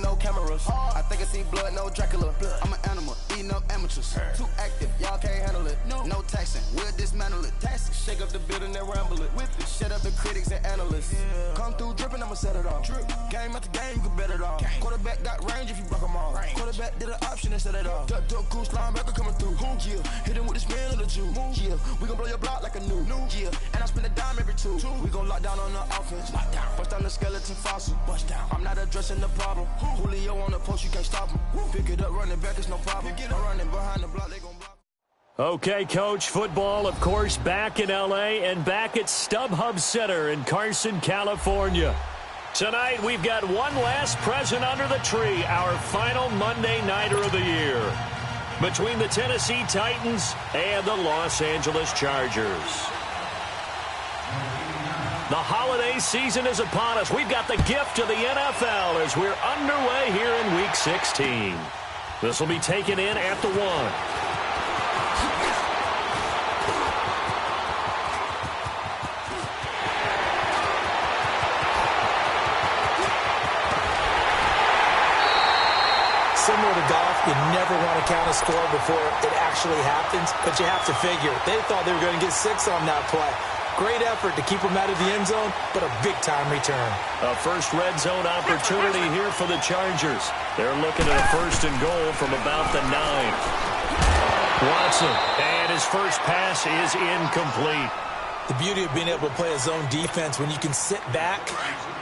no cameras. I think I see blood, no Dracula. I'm an animal, eating up amateurs. Too active, y'all can't handle it. No taxing, we'll dismantle it. Shake up the building and ramble it. Whip it, shut up the critics and analysts. Come through dripping, I'ma set it off. Game after game, you can bet it off. Quarterback got range if you block them all. Quarterback did an option and set it off. Duck goose linebacker coming through. Yeah, hit him with the spin of the Jew. Yeah, we gon' blow your block like a new. Yeah, and I spend a dime every two. We gon' lock down on the offense. Bust down the skeleton fossil. I'm not addressing the problem. Julio on the post, you can't stop him. Pick it up, running back, it's no problem. I'm running behind the block, they gon' block. Okay, Coach, football, of course, back in L.A. and back at StubHub Center in Carson, California. Tonight, we've got one last present under the tree, our final Monday Nighter of the year, between the Tennessee Titans and the Los Angeles Chargers. The holiday season is upon us. We've got the gift of the NFL as we're underway here in Week 16. This will be taken in at the 1. Similar to golf, you never want to count a score before it actually happens, but you have to figure. They thought they were going to get 6 on that play. Great effort to keep them out of the end zone, but a big-time return. A first red zone opportunity here for the Chargers. They're looking at a 1st and goal from about the 9. Watson, and his first pass is incomplete. The beauty of being able to play a zone defense when you can sit back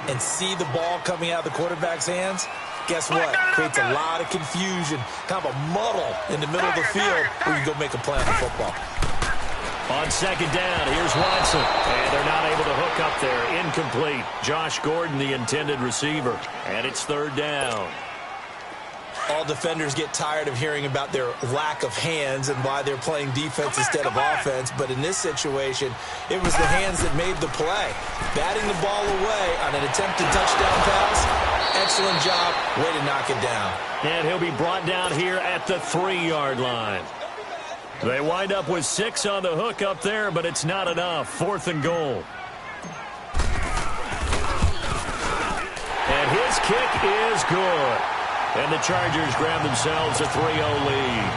and see the ball coming out of the quarterback's hands. Guess what? Creates a lot of confusion, kind of a muddle in the middle of the field where you go make a play on the football. On 2nd down, here's Watson. And they're not able to hook up there. Incomplete. Josh Gordon, the intended receiver. And it's 3rd down. All defenders get tired of hearing about their lack of hands and why they're playing defense instead of offense. But in this situation, it was the hands that made the play. Batting the ball away on an attempted touchdown pass. Excellent job. Way to knock it down. And he'll be brought down here at the 3-yard line. They wind up with 6 on the hook up there, but it's not enough. 4th and goal. And his kick is good. And the Chargers grab themselves a 3-0 lead.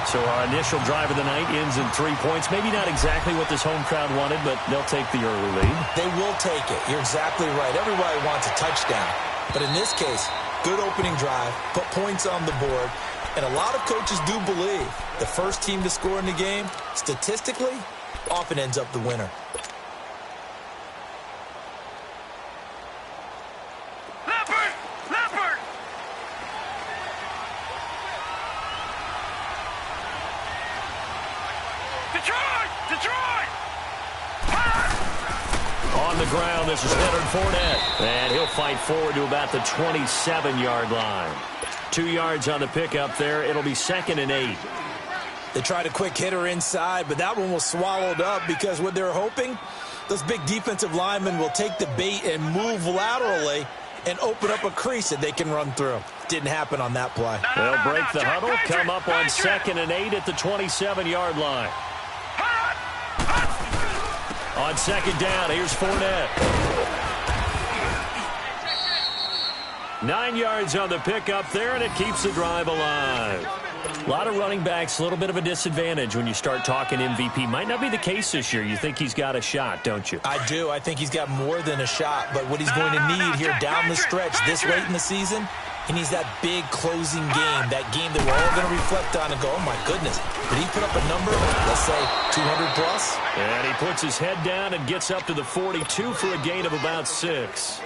So our initial drive of the night ends in 3 points. Maybe not exactly what this home crowd wanted, but they'll take the early lead. They will take it. You're exactly right. Everybody wants a touchdown. But in this case, good opening drive, put points on the board, and a lot of coaches do believe the first team to score in the game, statistically, often ends up the winner. Leopard! Detroit! On the ground, this is Leonard Fournette. And he'll fight forward to about the 27-yard line. 2 yards on the pickup there. It'll be 2nd and 8. They tried a quick hitter inside, but that one was swallowed up because what they're hoping, those big defensive linemen will take the bait and move laterally and open up a crease that they can run through. Didn't happen on that play. They'll break the huddle, come up on 2nd and 8 at the 27-yard line. On 2nd down, here's Fournette. 9 yards on the pickup there, and it keeps the drive alive. A lot of running backs, a little bit of a disadvantage when you start talking MVP. Might not be the case this year. You think he's got a shot, don't you? I do. I think he's got more than a shot. But what he's going to need here down the stretch this late in the season, he needs that big closing game, that game that we're all going to reflect on and go, oh, my goodness, did he put up a number, let's say 200 plus? And he puts his head down and gets up to the 42 for a gain of about 6.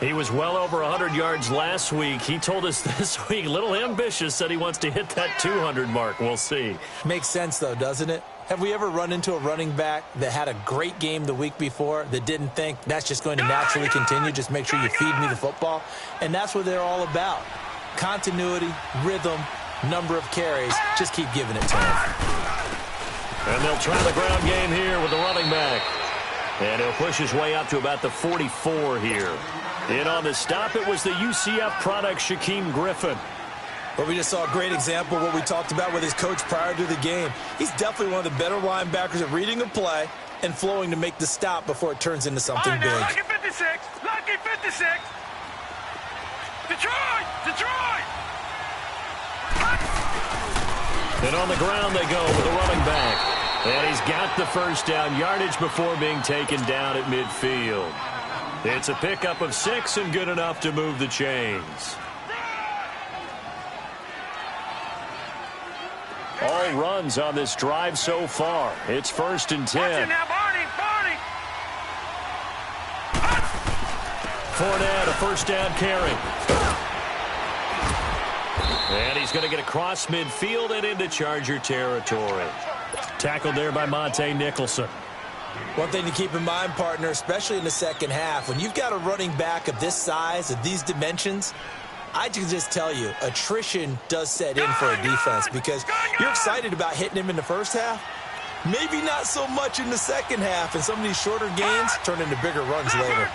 He was well over 100 yards last week. He told us this week, a little ambitious, said he wants to hit that 200 mark. We'll see. Makes sense, though, doesn't it? Have we ever run into a running back that had a great game the week before that didn't think that's just going to naturally continue? Just make sure you feed me the football. And that's what they're all about. Continuity, rhythm, number of carries. Just keep giving it to him. And they'll try the ground game here with the running back. And he'll push his way up to about the 44 here. In on the stop, it was the UCF product, Shaquem Griffin. But we just saw a great example of what we talked about with his coach prior to the game. He's definitely one of the better linebackers at reading a play and flowing to make the stop before it turns into something big. Lucky 56! Lucky 56! Detroit! Detroit! And on the ground they go with a running back. And he's got the first down yardage before being taken down at midfield. It's a pickup of 6 and good enough to move the chains. All runs on this drive so far. It's 1st and 10. Now, Barney! Barney! Fournette, a first down carry. And he's going to get across midfield and into Charger territory. Tackled there by Monte Nicholson. One thing to keep in mind, partner, especially in the second half, when you've got a running back of this size, of these dimensions, I can just tell you, attrition does set in for a defense because you're excited about hitting him in the first half. Maybe not so much in the second half, and some of these shorter gains turn into bigger runs later.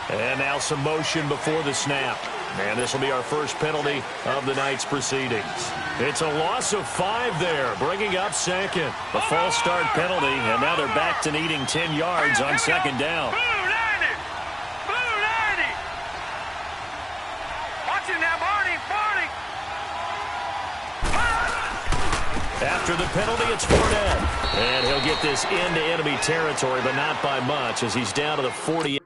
And now some motion before the snap. And this will be our first penalty of the night's proceedings. It's a loss of 5 there, bringing up 2nd. A false start penalty, and now they're back to needing 10 yards on 2nd down. Blue 90! Blue 90! Watch it now, Barney! Barney! After the penalty, it's Fournette. And he'll get this into enemy territory, but not by much, as he's down to the 40.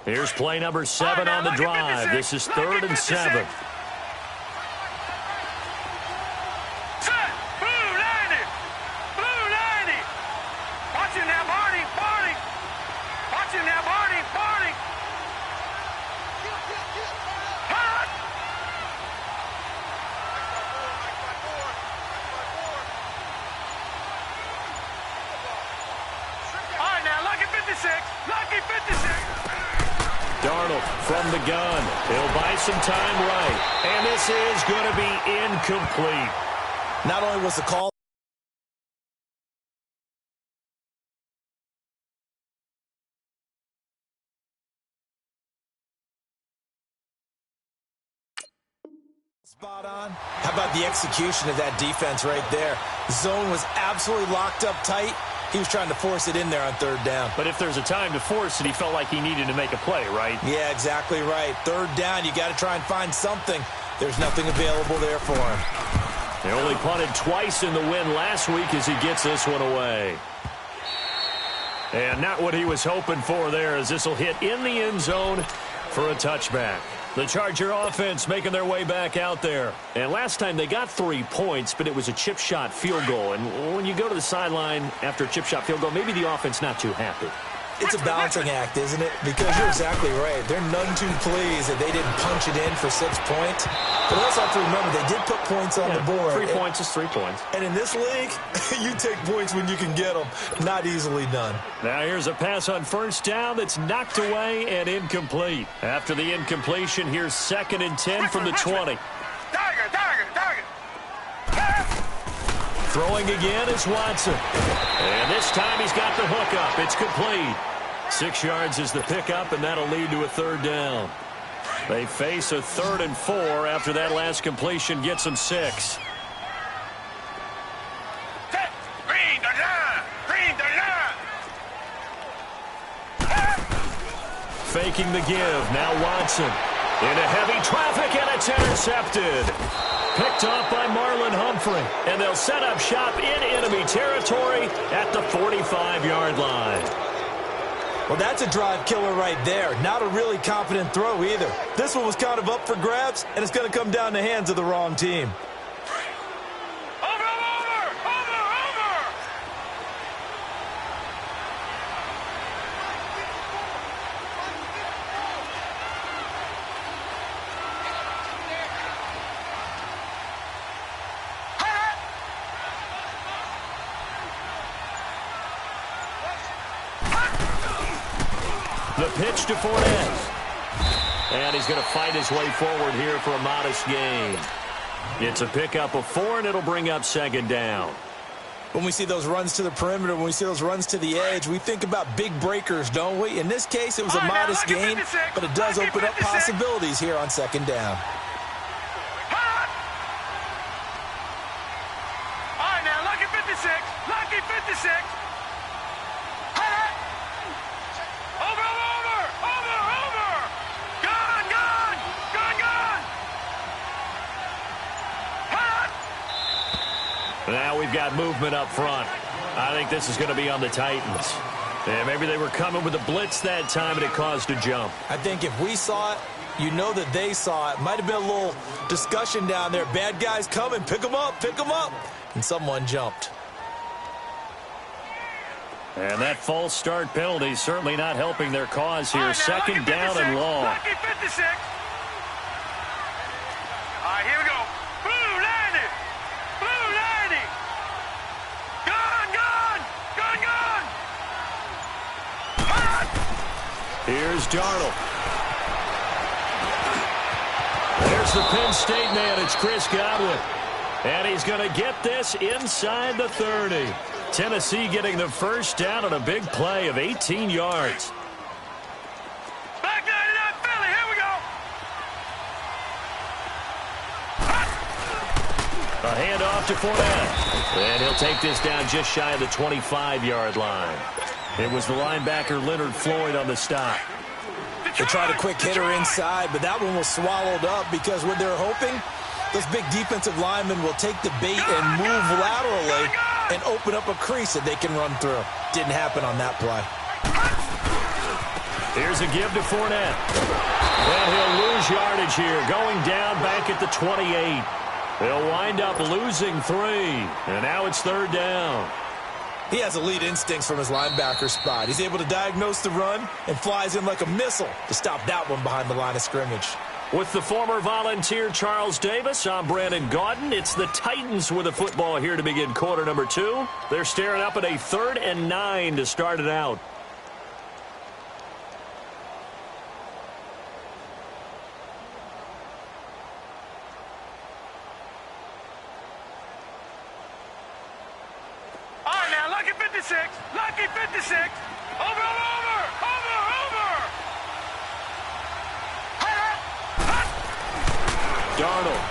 Here's play number 7 on the drive. This is 3rd and 7. Blue 90! Blue 90! Watch it now, Barney! Barney! Watch it now, Barney! Barney! All right, now, Lucky 56! Lucky 56! Darnold from the gun. He'll buy some time right. And this is going to be incomplete. Not only was the call spot on, how about the execution of that defense right there? Zone was absolutely locked up tight. He was trying to force it in there on 3rd down. But if there's a time to force it, he felt like he needed to make a play, right? Yeah, exactly right. 3rd down, you got to try and find something. There's nothing available there for him. They only punted twice in the win last week as he gets this one away. And not what he was hoping for there, as this will hit in the end zone for a touchback. The Charger offense making their way back out there. And last time they got 3 points, but it was a chip shot field goal. And when you go to the sideline after a chip shot field goal, maybe the offense not too happy. It's a balancing act, isn't it? Because you're exactly right. They're none too pleased that they didn't punch it in for 6 points. But also have to remember, they did put points on the board. 3 points is 3 points. And in this league, you take points when you can get them. Not easily done. Now here's a pass on 1st down that's knocked away and incomplete. After the incompletion, here's 2nd and 10 from the 20. Tiger! Throwing again is Watson. And this time he's got the hook up. It's complete. 6 yards is the pickup, and that'll lead to a 3rd down. They face a 3rd and 4 after that last completion gets them 6. Green the line! Green the line! Faking the give. Now Watson. Into heavy traffic, and it's intercepted. Picked off by Marlon Humphrey. And they'll set up shop in enemy territory at the 45-yard line. Well, that's a drive killer right there. Not a really confident throw either. This one was kind of up for grabs, and it's going to come down the hands of the wrong team. The pitch to Fournette. And he's going to fight his way forward here for a modest gain. It's a pickup of 4, and it'll bring up second down. When we see those runs to the perimeter, when we see those runs to the edge, we think about big breakers, don't we? In this case, it was a modest gain, but it does open up possibilities here on second down. All right, now, lucky 56. Lucky 56. Over. Gone. Now we've got movement up front. I think this is going to be on the Titans. Yeah, maybe they were coming with a blitz that time, and it caused a jump. I think if we saw it, you know that they saw it. Might have been a little discussion down there. Bad guys coming. Pick them up. And someone jumped. And that false start penalty certainly not helping their cause here. Second down and long. Lucky 56. All right, here we go. Blue 90. Gone. Here's Darnold. There's the Penn State man. It's Chris Godwin. And he's going to get this inside the 30. Tennessee getting the first down on a big play of 18 yards. Back 99 Philly. Here we go. A handoff to Fournette. And he'll take this down just shy of the 25-yard line. It was the linebacker Leonard Floyd on the stop. They tried a quick hitter inside, but that one was swallowed up because what they're hoping, those big defensive linemen will take the bait and move laterally and open up a crease that they can run through. Didn't happen on that play. Here's a give to Fournette. And he'll lose yardage here, going down back at the 28. They'll wind up losing 3. And now it's third down. He has elite instincts from his linebacker spot. He's able to diagnose the run and flies in like a missile to stop that one behind the line of scrimmage. With the former Volunteer Charles Davis, I'm Brandon Gaudin. It's the Titans with the football here to begin quarter number 2. They're staring up at a 3rd and 9 to start it out. All right, now, lucky 56. Lucky 56. Over. Darnold.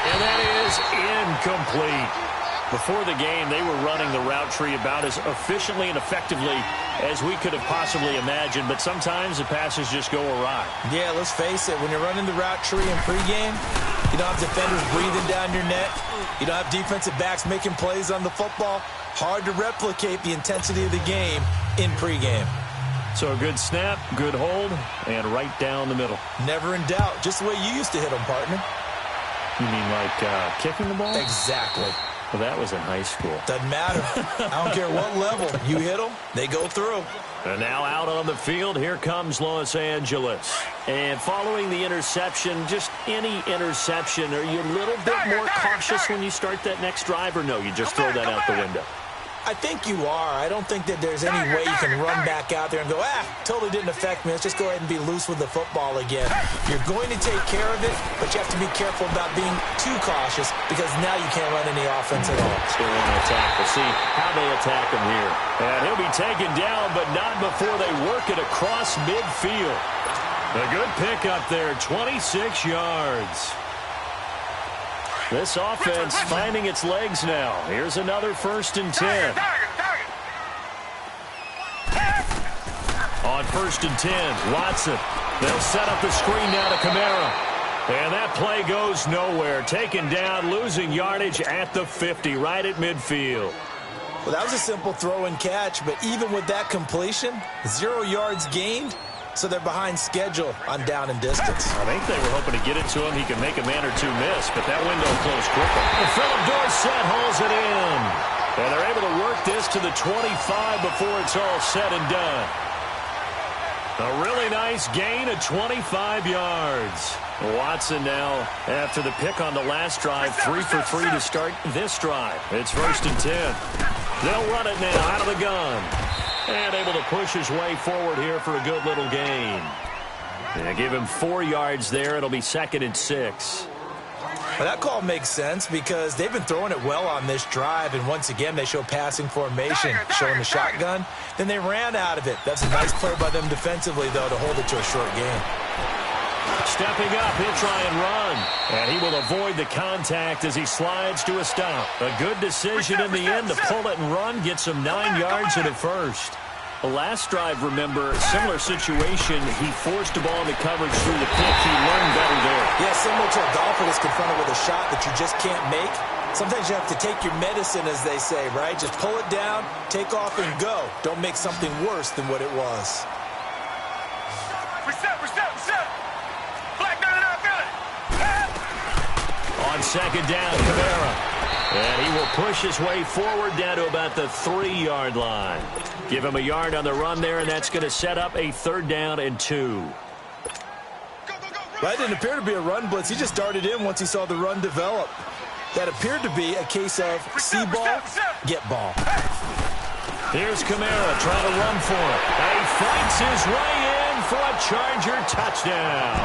And that is incomplete. Before the game, they were running the route tree about as efficiently and effectively as we could have possibly imagined, but sometimes the passes just go awry. Yeah, let's face it. When you're running the route tree in pregame, you don't have defenders breathing down your neck. You don't have defensive backs making plays on the football. Hard to replicate the intensity of the game in pregame. So a good snap, good hold, and right down the middle. Never in doubt. Just the way you used to hit them, partner. You mean like kicking the ball? Exactly. Well, that was in high school. Doesn't matter. I don't care what level. You hit them, they go through. And now out on the field, here comes Los Angeles. And following the interception, just any interception, are you a little bit more cautious when you start that next drive, or no, you just throw that out the window? I think you are. I don't think that there's any way you can run back out there and go, totally didn't affect me. Let's just go ahead and be loose with the football again. You're going to take care of it, but you have to be careful about being too cautious because now you can't run any offense at all. Still want to attack. We'll see how they attack him here. And he'll be taken down, but not before they work it across midfield. A good pickup there, 26 yards. This offense finding its legs now. Here's another 1st and 10. On 1st and 10, Watson. They'll set up the screen now to Kamara. And that play goes nowhere. Taken down, losing yardage at the 50, right at midfield. Well, that was a simple throw and catch, but even with that completion, 0 yards gained. So they're behind schedule on down and distance. I think they were hoping to get it to him. He could make a man or 2 miss, but that window closed quickly. And Philip Dorsett hauls it in. And they're able to work this to the 25 before it's all said and done. A really nice gain of 25 yards. Watson now, after the pick on the last drive, 3 for 3 to start this drive. It's 1st and 10. They'll run it now out of the gun. And able to push his way forward here for a good little gain. And give him 4 yards there. It'll be 2nd and 6. Well, that call makes sense because they've been throwing it well on this drive, and once again they show passing formation, showing the shotgun. Then they ran out of it. That's a nice play by them defensively, though, to hold it to a short gain. Stepping up, he'll try and run. And he will avoid the contact as he slides to a stop. A good decision in the end to pull it and run, gets him 9 yards and a first. The last drive, remember, similar situation. He forced the ball into coverage through the pick. He learned better there. Yeah, similar to a golfer that's confronted with a shot that you just can't make. Sometimes you have to take your medicine, as they say, right? Just pull it down, take off, and go. Don't make something worse than what it was. Reset. Flag down in our building. On 2nd down, Kamara. And he will push his way forward down to about the 3-yard line. Give him a yard on the run there, and that's going to set up a 3rd down and 2. That didn't appear to be a run blitz. He just darted in once he saw the run develop. That appeared to be a case of see ball, get ball. Here's Kamara trying to run for it. And he fights his way in for a Charger touchdown.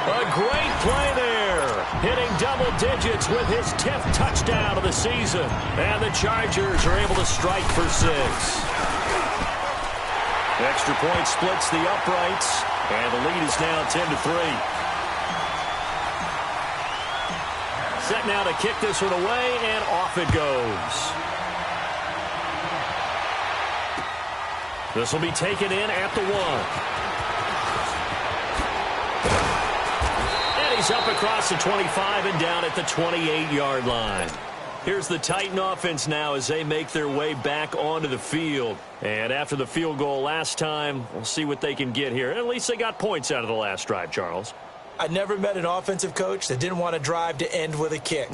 A great play there. Hitting double digits with his 10th touchdown of the season. And the Chargers are able to strike for 6. Extra point splits the uprights. And the lead is now 10-3. Set now to kick this one away, and off it goes. This will be taken in at the 1. And he's up across the 25 and down at the 28-yard line. Here's the Titan offense now as they make their way back onto the field. And after the field goal last time, we'll see what they can get here. At least they got points out of the last drive, Charles. I never met an offensive coach that didn't want to drive to end with a kick.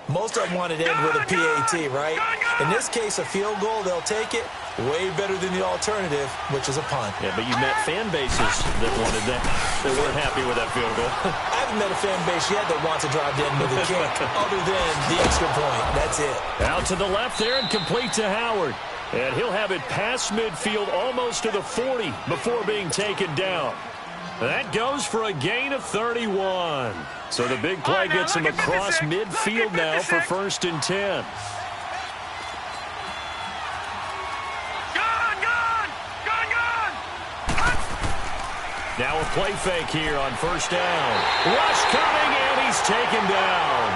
Most of them wanted to end with a PAT, right? In this case, a field goal, they'll take it. Way better than the alternative, which is a punt. Yeah, but you met fan bases that wanted that, that weren't happy with that field goal. I haven't met a fan base yet that wants to drive to end with a kick, other than the extra point. That's it. Out to the left there and complete to Howard. And he'll have it past midfield almost to the 40 before being taken down. That goes for a gain of 31. So the big play gets him across midfield now for 1st and 10. Now a play fake here on 1st down. Rush coming, and he's taken down.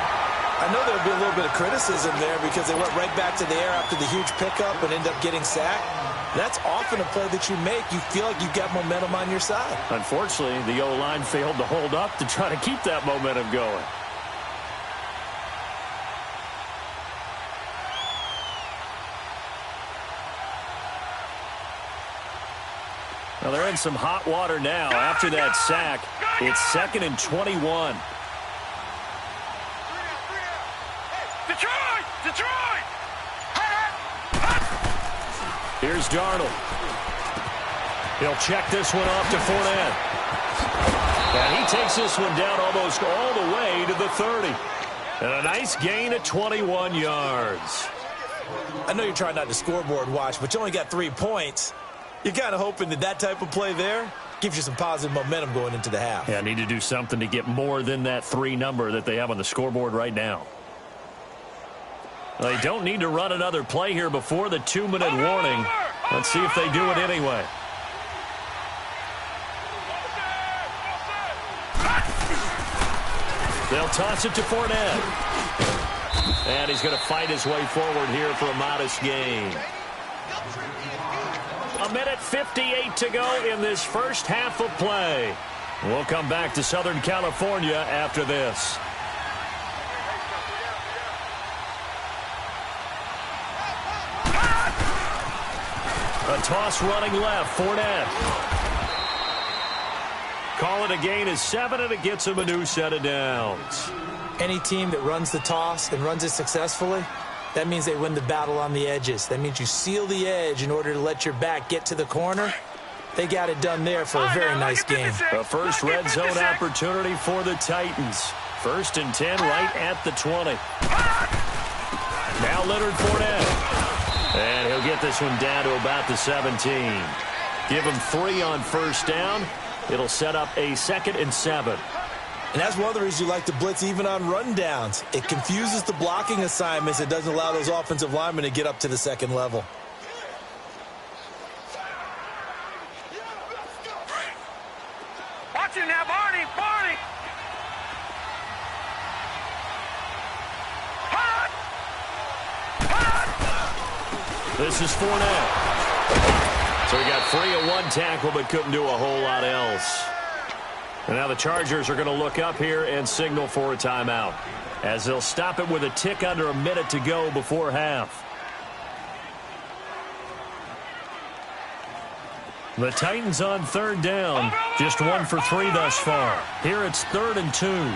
I know there'll be a little bit of criticism there because they went right back to the air after the huge pickup and ended up getting sacked. That's often a play that you make. You feel like you've got momentum on your side. Unfortunately, the O-line failed to hold up to try to keep that momentum going. Well, they're in some hot water now. After that sack, it's 2nd and 21. Detroit! Here's Darnold. He'll check this one off to Fournette. And he takes this one down almost all the way to the 30. And a nice gain of 21 yards. I know you're trying not to scoreboard watch, but you only got 3 points. You're kind of hoping that that type of play there gives you some positive momentum going into the half. Yeah, need to do something to get more than that 3 number that they have on the scoreboard right now. They don't need to run another play here before the 2-minute warning. Let's see if they do it anyway. They'll toss it to Fournette. And he's going to fight his way forward here for a modest gain. 1:58 to go in this first half of play. We'll come back to Southern California after this. A toss running left, Fournette. Call it a gain of 7, and it gets him a new set of downs. Any team that runs the toss and runs it successfully, that means they win the battle on the edges. That means you seal the edge in order to let your back get to the corner. They got it done there for a very nice game. A first red zone opportunity for the Titans. 1st and 10 right at the 20. Now Leonard Fournette. And he'll get this one down to about the 17. Give him 3 on first down. It'll set up a 2nd and 7. And that's one of the reasons you like to blitz even on rundowns. It confuses the blocking assignments. It doesn't allow those offensive linemen to get up to the second level. Watch him now, Barney. Barney. Hot. Hot. This is Fournette. So he got free of one tackle but couldn't do a whole lot else. And now the Chargers are going to look up here and signal for a timeout, as they'll stop it with a tick under a minute to go before half. The Titans on 3rd down, just 1 for 3 thus far. Here it's 3rd and 2.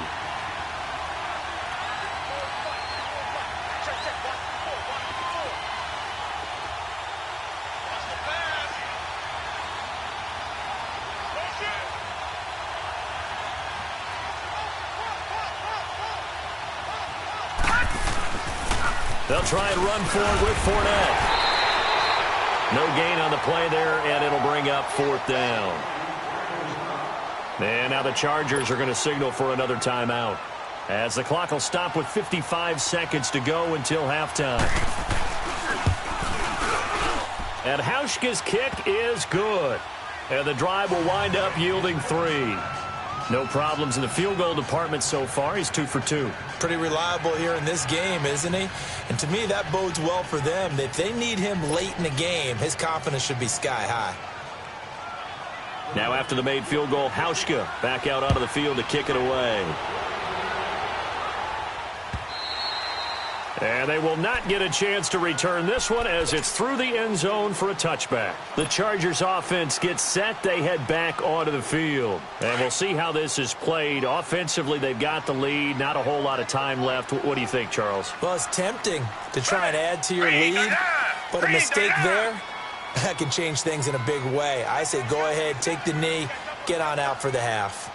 They'll try and run for it with Fournette. No gain on the play there, and it'll bring up 4th down. And now the Chargers are going to signal for another timeout, as the clock will stop with 55 seconds to go until halftime. And Hauschka's kick is good. And the drive will wind up yielding 3. No problems in the field goal department so far. He's 2 for 2. Pretty reliable here in this game, isn't he? And to me, that bodes well for them. If they need him late in the game, his confidence should be sky high. Now after the made field goal, Hauschka back out onto the field to kick it away. And they will not get a chance to return this one, as it's through the end zone for a touchback. The Chargers offense gets set. They head back onto the field. And we'll see how this is played. Offensively, they've got the lead. Not a whole lot of time left. What do you think, Charles? Well, it's tempting to try and add to your lead, but a mistake there, that can change things in a big way. I say go ahead, take the knee, get on out for the half.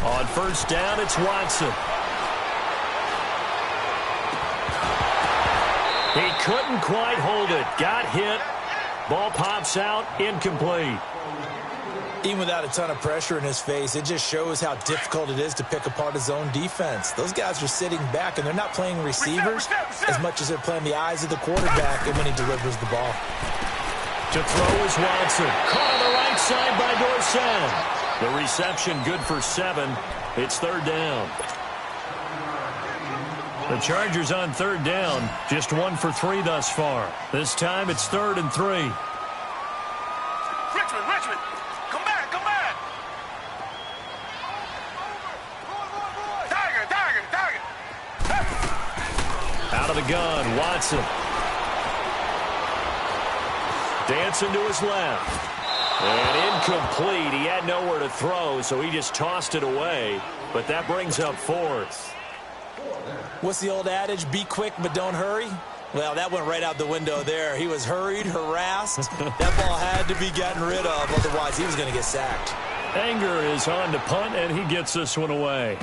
On first down, it's Watson. He couldn't quite hold it. Got hit. Ball pops out. Incomplete. Even without a ton of pressure in his face, it just shows how difficult it is to pick apart his own defense. Those guys are sitting back, and they're not playing receivers as much as they're playing the eyes of the quarterback and when he delivers the ball. To throw is Watson. Caught on the right side by Dorsett. The reception good for 7. It's 3rd down. The Chargers on 3rd down, just 1 for 3 thus far. This time it's 3rd and 3. Richmond, come back. Tiger. Out of the gun, Watson. Dancing to his left. And incomplete. He had nowhere to throw, so he just tossed it away. But that brings up 4th. What's the old adage? Be quick, but don't hurry. Well, that went right out the window there. He was hurried, harassed. That ball had to be gotten rid of, otherwise he was going to get sacked. Anger is on to punt, and he gets this one away.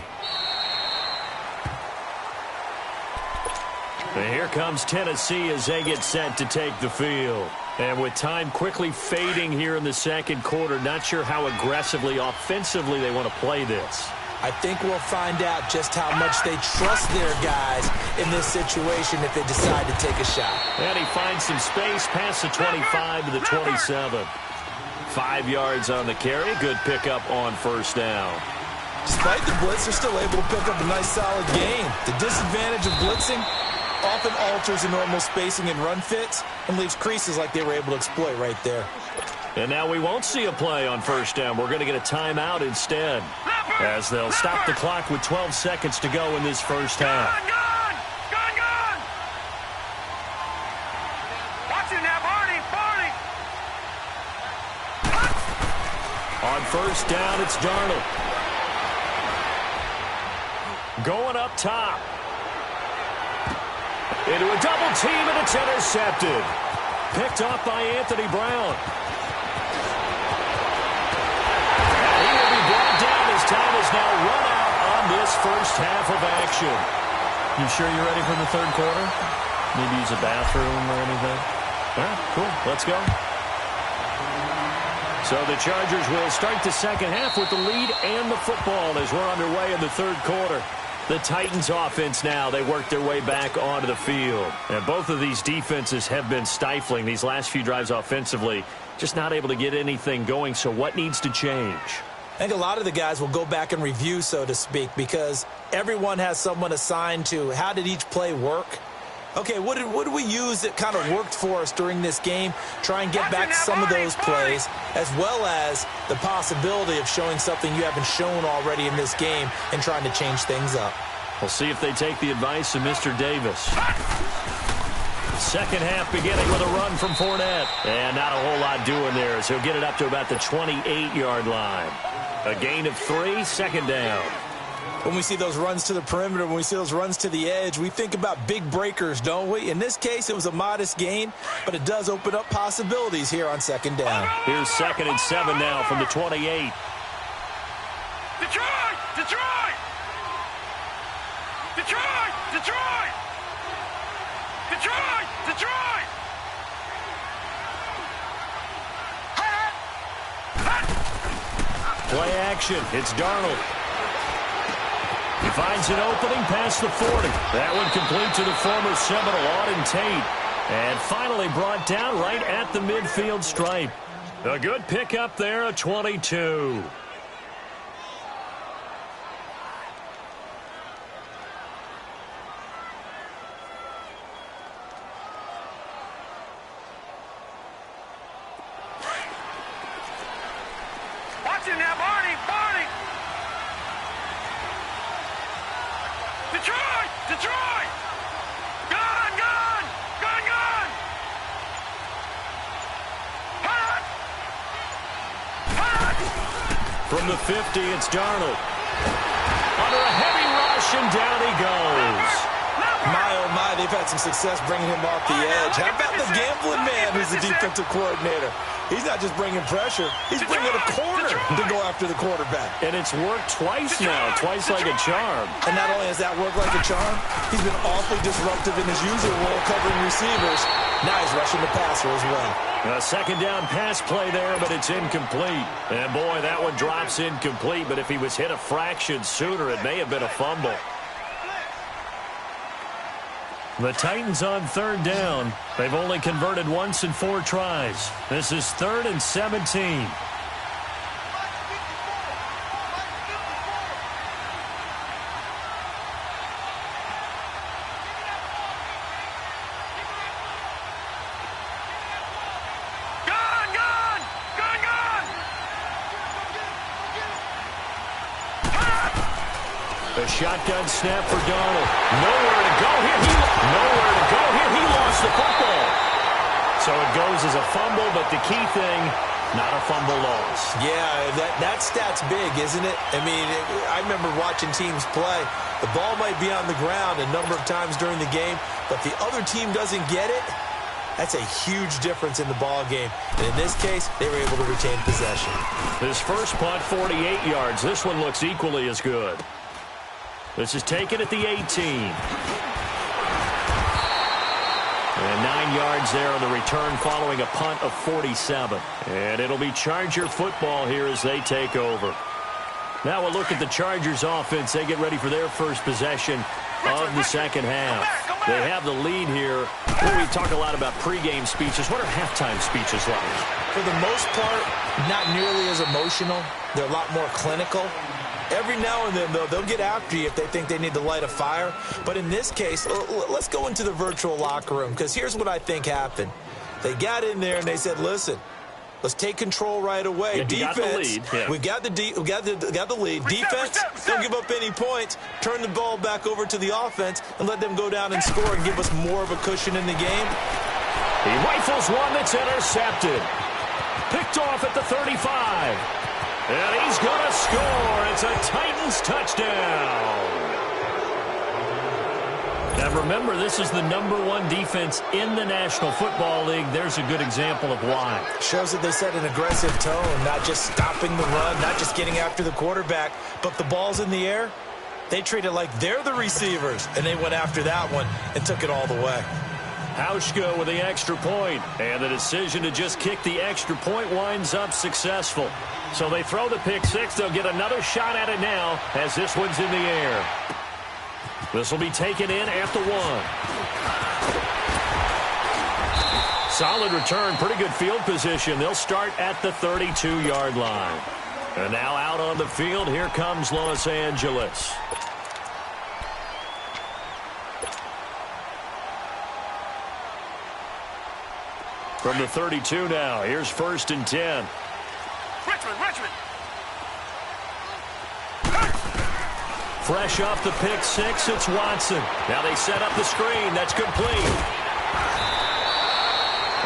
And here comes Tennessee as they get set to take the field. And with time quickly fading here in the second quarter, not sure how aggressively, offensively they want to play this. I think we'll find out just how much they trust their guys in this situation if they decide to take a shot. And he finds some space past the 25 to the 27. 5 yards on the carry. Good pickup on first down. Despite the blitz, they're still able to pick up a nice solid gain. The disadvantage of blitzing often alters the normal spacing and run fits and leaves creases like they were able to exploit right there. And now we won't see a play on first down. We're going to get a timeout instead, as they'll stop the clock with 12 seconds to go in this first half. Gun! Watch it now, Barney! On first down, it's Darnold. Going up top. Into a double team, and it's intercepted. Picked off by Anthony Brown. And he will be brought down as time is now run out on this first half of action. You sure you're ready for the third quarter? Maybe use a bathroom or anything. All right, cool. Let's go. So the Chargers will start the second half with the lead and the football as we're underway in the third quarter. The Titans offense now, they work their way back onto the field. And both of these defenses have been stifling these last few drives offensively. Just not able to get anything going, so what needs to change? I think a lot of the guys will go back and review, so to speak, because everyone has someone assigned to how did each play work. Okay, what did we use that kind of worked for us during this game? Try and get back some of those plays, as well as the possibility of showing something you haven't shown already in this game and trying to change things up. We'll see if they take the advice of Mr. Davis. Second half beginning with a run from Fournette. And not a whole lot doing there as he'll get it up to about the 28-yard line. A gain of 3, second down. When we see those runs to the perimeter, when we see those runs to the edge, we think about big breakers, don't we? In this case, it was a modest gain, but it does open up possibilities here on second down. Here's 2nd and 7 now from the 28. Detroit! Detroit! Detroit! Detroit! Detroit! Detroit! Play action. It's Darnold. He finds an opening past the 40. That one complete to the former Seminole, Auden Tate. And finally brought down right at the midfield stripe. A good pickup there, a 22. Watch it now, Barney! Barney! Detroit! Detroit! Gun! Gun! Gun! Gun! Hut! Hut! From the 50, it's Darnold. Under a heavy rush, and down he goes. My, oh my, they've had some success bringing him off the edge. How about the gambling man who's the defensive coordinator? He's not just bringing pressure. He's bringing a corner to go after the quarterback. And it's worked twice now, twice like a charm. And not only has that worked like a charm, he's been awfully disruptive in his usual role covering receivers. Now he's rushing the passer as well. A second down pass play there, but it's incomplete. And boy, that one drops incomplete, but if he was hit a fraction sooner, it may have been a fumble. The Titans on third down. They've only converted once in 4 tries. This is 3rd and 17. Gun! Gun! Gun! Gun! The shotgun snap for Darnold. Nowhere to go here. Nowhere to go here. He lost the football. So it goes as a fumble, but the key thing, not a fumble loss. Yeah, that stat's big, isn't it? I mean, I remember watching teams play. The ball might be on the ground a number of times during the game, but the other team doesn't get it. That's a huge difference in the ball game. And in this case, they were able to retain possession. This first punt, 48 yards. This one looks equally as good. This is taken at the 18. And 9 yards there on the return following a punt of 47. And it'll be Charger football here as they take over. Now we'll look at the Chargers offense. They get ready for their first possession of the second half. They have the lead here. We talk a lot about pregame speeches. What are halftime speeches like? For the most part, not nearly as emotional. They're a lot more clinical. Every now and then, though, they'll get after you if they think they need to light a fire. But in this case, let's go into the virtual locker room, because here's what I think happened. They got in there and they said, listen, let's take control right away. Yeah, defense, we got the lead. Defense, don't give up any points. Turn the ball back over to the offense and let them go down and score and give us more of a cushion in the game. He rifles one that's intercepted. Picked off at the 35. And he's going to score. It's a Titans touchdown. Now remember, this is the #1 defense in the National Football League. There's a good example of why. Shows that they set an aggressive tone, not just stopping the run, not just getting after the quarterback, but the ball's in the air. They treat it like they're the receivers, and they went after that one and took it all the way. Hauschka with the extra point, and the decision to just kick the extra point winds up successful. So they throw the pick six. They'll get another shot at it now as this one's in the air. This will be taken in at the 1. Solid return, pretty good field position. They'll start at the 32-yard line. And now out on the field, here comes Los Angeles. From the 32 now, here's 1st and 10. Richmond. Fresh off the pick six, it's Watson. Now they set up the screen. That's complete.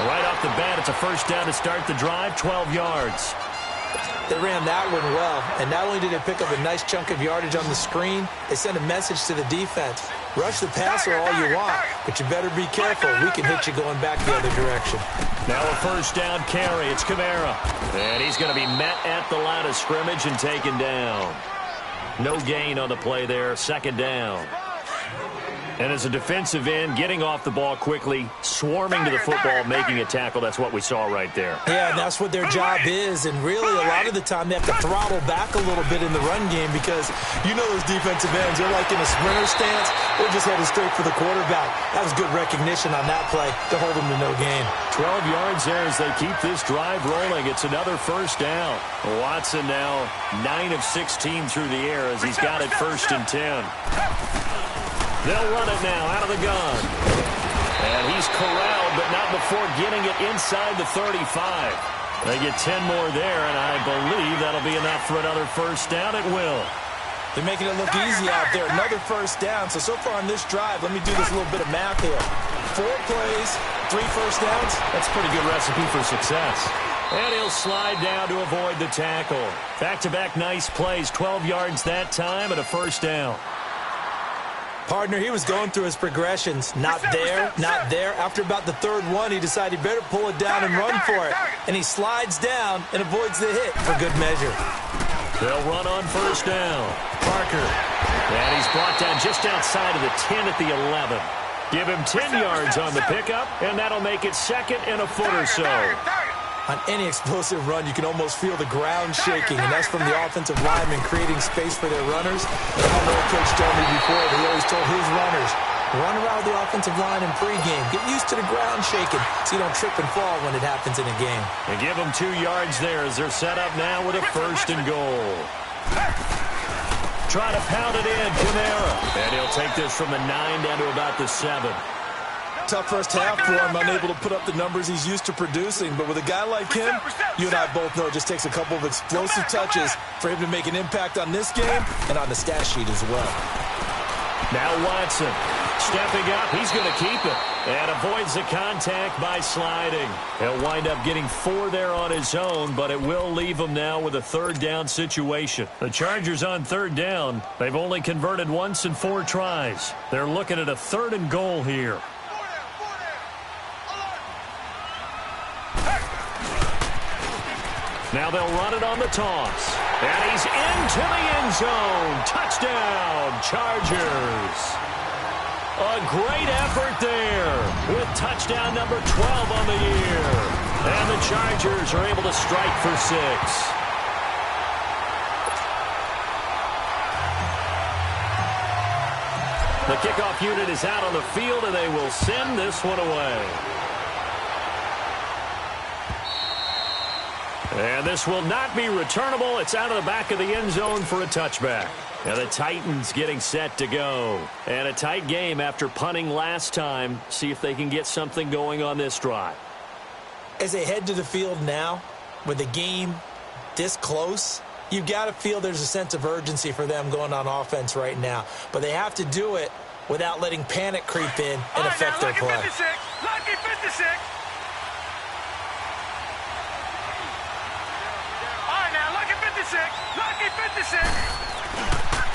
Right off the bat, it's a first down to start the drive, 12 yards. They ran that one well, and not only did they pick up a nice chunk of yardage on the screen, they sent a message to the defense. Rush the passer all you want, but you better be careful. We can hit you going back the other direction. Now a first down carry. It's Kamara. And he's going to be met at the line of scrimmage and taken down. No gain on the play there, 2nd down. And as a defensive end, getting off the ball quickly, swarming to the football, making a tackle, that's what we saw right there. Yeah, and that's what their job is. And really, a lot of the time, they have to throttle back a little bit in the run game because you know those defensive ends, they're like in a sprinter stance. They're just headed straight for the quarterback. That was good recognition on that play to hold them to no gain. 12 yards there as they keep this drive rolling. It's another first down. Watson now 9 of 16 through the air as he's got it 1st and 10. They'll run it now out of the gun. And he's corralled, but not before getting it inside the 35. They get 10 more there, and I believe that'll be enough for another first down. It will. They're making it look easy out there. Another first down. So far on this drive, let me do this little bit of math here. 4 plays, 3 first downs. That's a pretty good recipe for success. And he'll slide down to avoid the tackle. Back-to-back nice plays, 12 yards that time and a first down. Partner, he was going through his progressions. Not there, not there. After about the 3rd one, he decided he better pull it down and run for it. And he slides down and avoids the hit for good measure. They'll run on first down. Parker. And he's brought down just outside of the 10 at the 11. Give him 10 yards on the pickup, and that'll make it 2nd and a foot or so. On any explosive run, you can almost feel the ground shaking, and that's from the offensive linemen creating space for their runners. And I know Coach told me before that he always told his runners, run around the offensive line in pregame. Get used to the ground shaking so you don't trip and fall when it happens in a game. And give them 2 yards there as they're set up now with a 1st and goal. Try to pound it in, Kamara. And he'll take this from the 9 down to about the 7. Tough first half for him, unable to put up the numbers he's used to producing. But with a guy like him, you and I both know it just takes a couple of explosive touches for him to make an impact on this game and on the stat sheet as well. Now Watson stepping up. He's going to keep it and avoids the contact by sliding. He'll wind up getting 4 there on his own, but it will leave him now with a 3rd down situation. The Chargers on 3rd down. They've only converted once in 4 tries. They're looking at a 3rd and goal here. Now they'll run it on the toss. And he's into the end zone. Touchdown, Chargers. A great effort there with touchdown number 12 on the year. And the Chargers are able to strike for 6. The kickoff unit is out on the field, and they will send this one away. And this will not be returnable. It's out of the back of the end zone for a touchback. Now the Titans getting set to go. And a tight game after punting last time. See if they can get something going on this drive. As they head to the field now, with the game this close, you've got to feel there's a sense of urgency for them going on offense right now. But they have to do it without letting panic creep in and affect their play. Lucky 56. Lucky 56.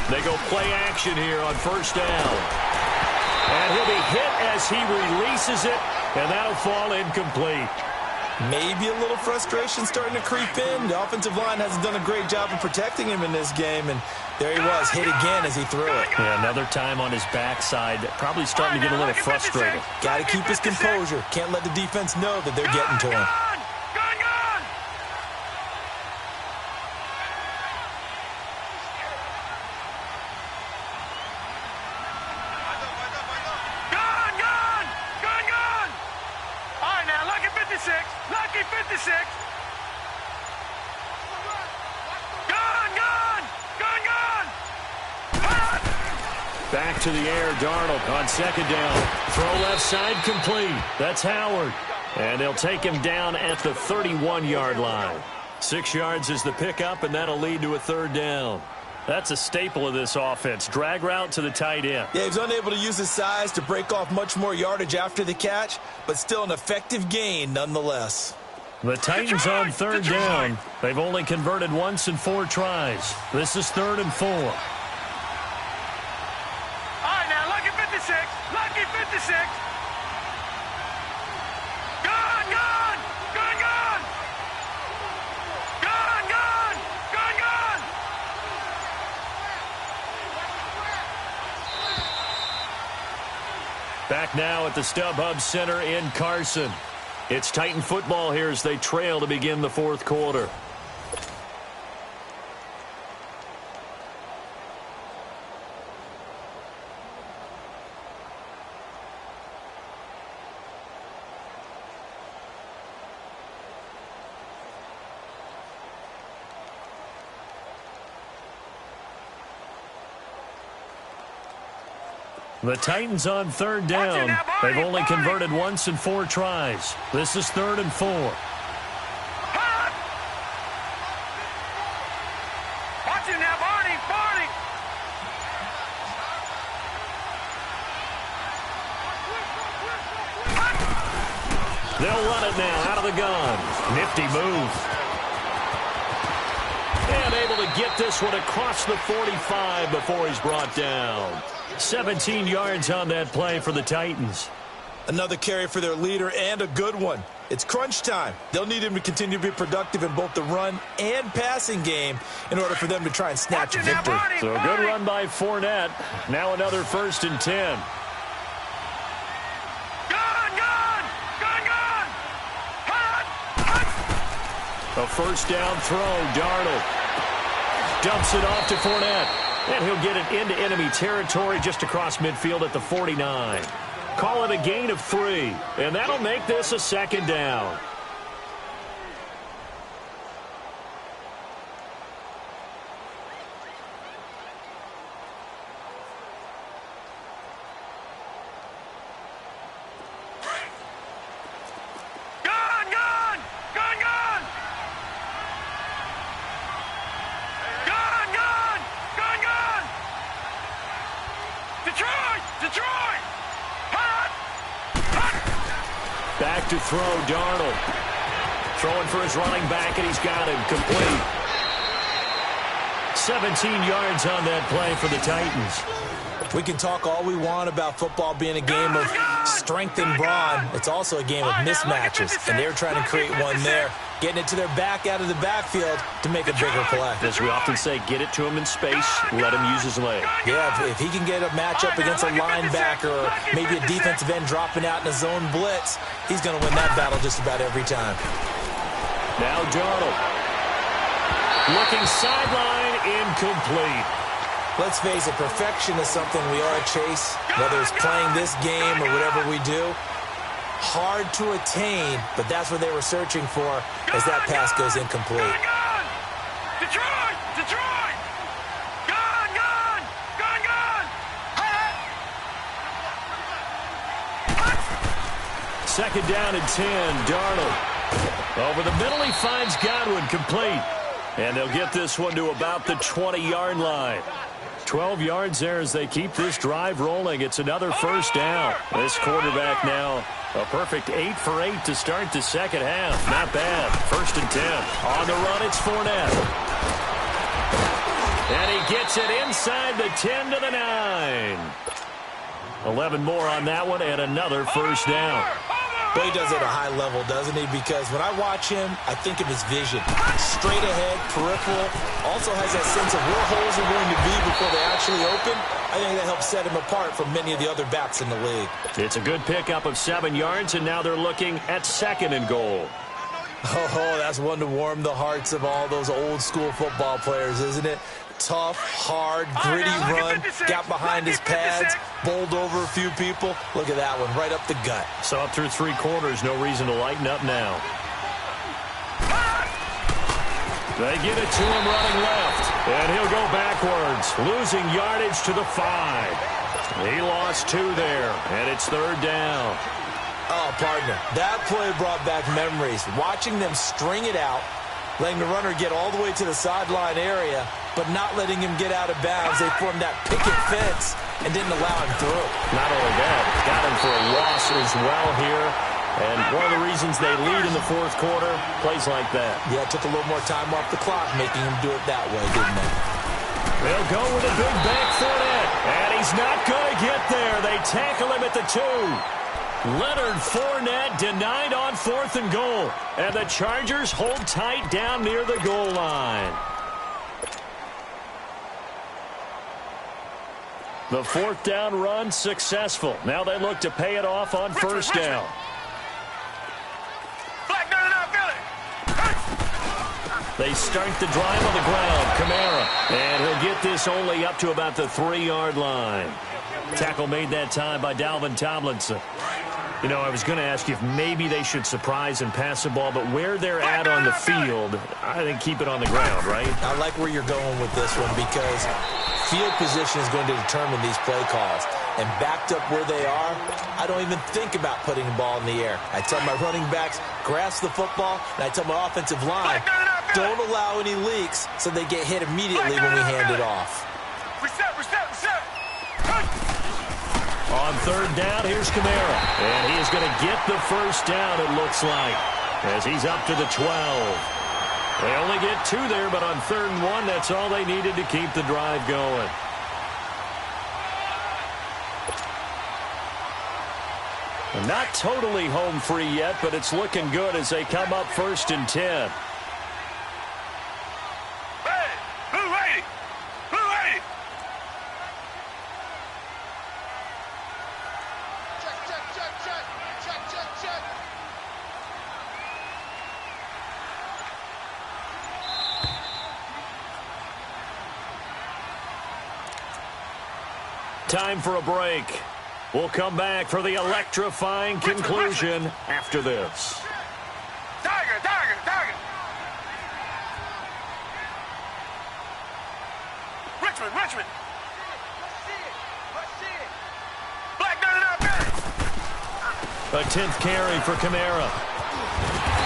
They go play action here on first down. And he'll be hit as he releases it, and that'll fall incomplete. Maybe a little frustration starting to creep in. The offensive line hasn't done a great job of protecting him in this game, and There he was, hit again as he threw it. Yeah, another time on his backside, probably starting to get a little frustrated. Got to keep his composure. Can't let the defense know that they're getting to him. Lucky 56. Back to the air, Darnold on second down. Throw left side complete. That's Howard. And they'll take him down at the 31-yard line. 6 yards is the pickup, and that'll lead to a third down. That's a staple of this offense. Drag route to the tight end. Yeah, he was unable to use his size to break off much more yardage after the catch, but still an effective gain nonetheless. The Titans on third down. They've only converted once in 4 tries. This is 3rd and 4. All right, now, lucky 56. Lucky 56. Back now at the StubHub Center in Carson. It's Titan football here as they trail to begin the 4th quarter. The Titans on third down. They've only converted once in 4 tries. This is 3rd and 4. Watch him now, Barney. They'll run it now out of the gun. Nifty move. And able to get this one across the 45 before he's brought down. 17 yards on that play for the Titans. Another carry for their leader and a good one. It's crunch time. They'll need him to continue to be productive in both the run and passing game in order for them to try and snatch a victory. So a good run by Fournette. Now another 1st and 10. A first down throw. Darnold dumps it off to Fournette. And he'll get it into enemy territory just across midfield at the 49. Call it a gain of 3. And that'll make this a 2nd down. Back to throw, Darnold. Throwing for his running back, and he's got him complete. 17 yards on that play for the Titans. We can talk all we want about football being a game of strength and brawn. It's also a game of mismatches, and they're trying to create one there, getting it to their back out of the backfield to make a bigger play. As we often say, get it to him in space, let him use his leg. Yeah, if he can get a matchup against a linebacker or maybe a defensive end dropping out in a zone blitz, he's going to win that battle just about every time. Now Darnold. Looking sideline, incomplete. Let's face it, perfection is something we ought to chase, whether it's playing this game or whatever we do. Hard to attain, but that's what they were searching for as that pass goes incomplete. Detroit! Second down and 10, Darnold. Over the middle, he finds Godwin, complete. And they'll get this one to about the 20-yard line. 12 yards there as they keep this drive rolling. It's another first down. This quarterback now a perfect 8 for 8 to start the second half. Not bad. 1st and 10. On the run, it's Fournette. And he gets it inside the 10 to the 9. 11 more on that one and another first down. Well, he does it at a high level, doesn't he? Because when I watch him, I think of his vision. Straight ahead, peripheral. Also has that sense of where holes are going to be before they actually open. I think that helps set him apart from many of the other backs in the league. It's a good pickup of 7 yards, and now they're looking at 2nd and goal. Oh, that's one to warm the hearts of all those old-school football players, isn't it? Tough, hard, gritty run, got behind his pads, bowled over a few people. Look at that one, right up the gut. So up through 3 quarters, no reason to lighten up now. They give it to him running left, and he'll go backwards, losing yardage to the 5. He lost 2 there, and it's 3rd down. Oh, partner, that play brought back memories. Watching them string it out, letting the runner get all the way to the sideline area, but not letting him get out of bounds. They formed that picket fence and didn't allow him through. Not only that, got him for a loss as well here. And one of the reasons they lead in the 4th quarter, plays like that. Yeah, it took a little more time off the clock, making him do it that way, didn't they? They'll go with a big back Fournette, and he's not going to get there. They tackle him at the 2. Leonard Fournette denied on 4th and goal, and the Chargers hold tight down near the goal line. The 4th down run successful. Now they look to pay it off on 1st down. They start the drive on the ground. Kamara, and he'll get this only up to about the 3-yard line. Tackle made that time by Dalvin Tomlinson. You know, I was going to ask you if maybe they should surprise and pass the ball, but where they're at on the field, I think keep it on the ground, right? I like where you're going with this one because field position is going to determine these play calls. And backed up where they are, I don't even think about putting the ball in the air. I tell my running backs, grasp the football, and I tell my offensive line, don't allow any leaks so they get hit immediately when we hand it off. Reset. On 3rd down, here's Kamara. And he is going to get the 1st down, it looks like, as he's up to the 12. They only get 2 there, but on 3rd and 1, that's all they needed to keep the drive going. Not totally home free yet, but it's looking good as they come up 1st and 10. Hey, who ready? Check. Time for a break. We'll come back for the electrifying conclusion after this. Tiger. Richmond. Black gun out there. A 10th carry for Kamara.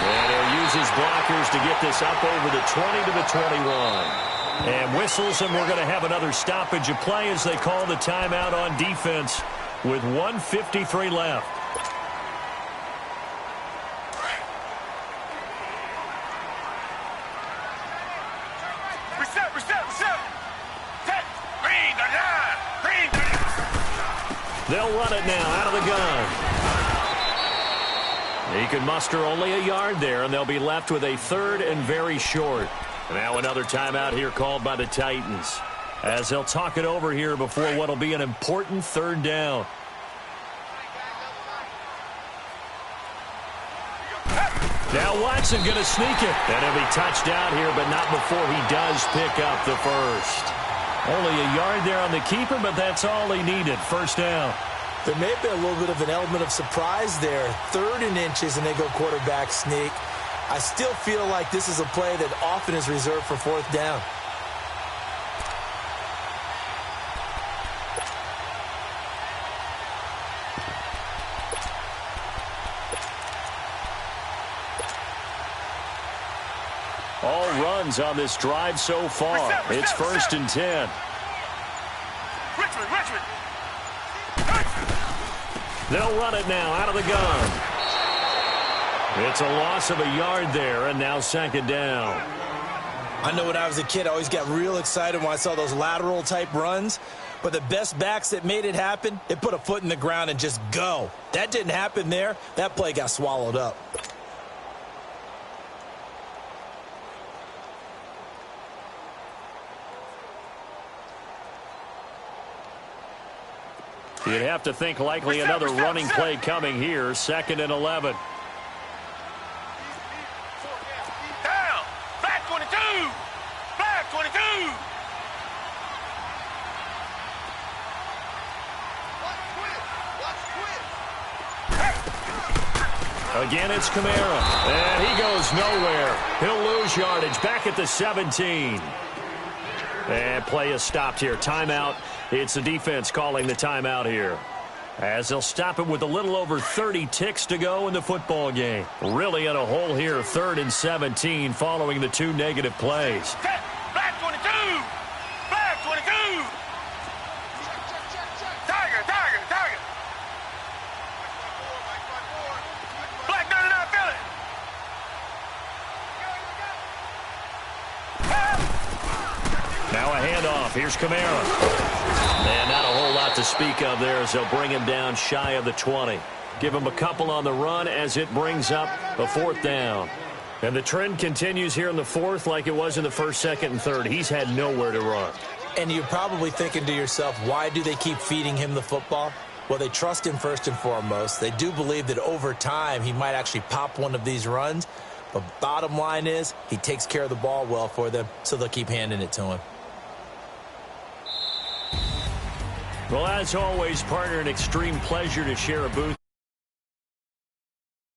And he'll use his blockers to get this up over the 20 to the 21. And whistles, and we're going to have another stoppage of play as they call the timeout on defense with 1:53 left. Reset. Set. Green the line. They'll run it now out of the gun. He can muster only a yard there, and they'll be left with a 3rd and very short. Now another timeout here called by the Titans as they'll talk it over here before what will be an important 3rd down. Now Watson going to sneak it. And he'll be touched down here, but not before he does pick up the 1st. Only a yard there on the keeper, but that's all he needed. 1st down. There may have been a little bit of an element of surprise there. 3rd and inches, and they go quarterback sneak. I still feel like this is a play that often is reserved for 4th down. All runs on this drive so far. It's 1st and 10. Richmond. They'll run it now out of the gun. It's a loss of a yard there, and now 2nd down. I know when I was a kid, I always got real excited when I saw those lateral-type runs. But the best backs that made it happen, they put a foot in the ground and just go. That didn't happen there. That play got swallowed up. You'd have to think likely another running play coming here, 2nd and 11. Down. Flat 22. Flat 22. Again, it's Kamara. And he goes nowhere. He'll lose yardage back at the 17. And play is stopped here. Timeout. It's the defense calling the timeout here, as they'll stop it with a little over 30 ticks to go in the football game. Really in a hole here, 3rd and 17 following the 2 negative plays. Flat 22. Flat 22. Tiger, tiger, tiger. Black 99 Philly. Now a handoff. Here's Kamara. And not a whole lot to speak of there as they'll bring him down shy of the 20. Give him a couple on the run as it brings up a 4th down. And the trend continues here in the 4th like it was in the 1st, 2nd, and 3rd. He's had nowhere to run. And you're probably thinking to yourself, why do they keep feeding him the football? Well, they trust him first and foremost. They do believe that over time he might actually pop one of these runs. But bottom line is he takes care of the ball well for them, so they'll keep handing it to him. Well, as always, partner, an extreme pleasure to share a booth.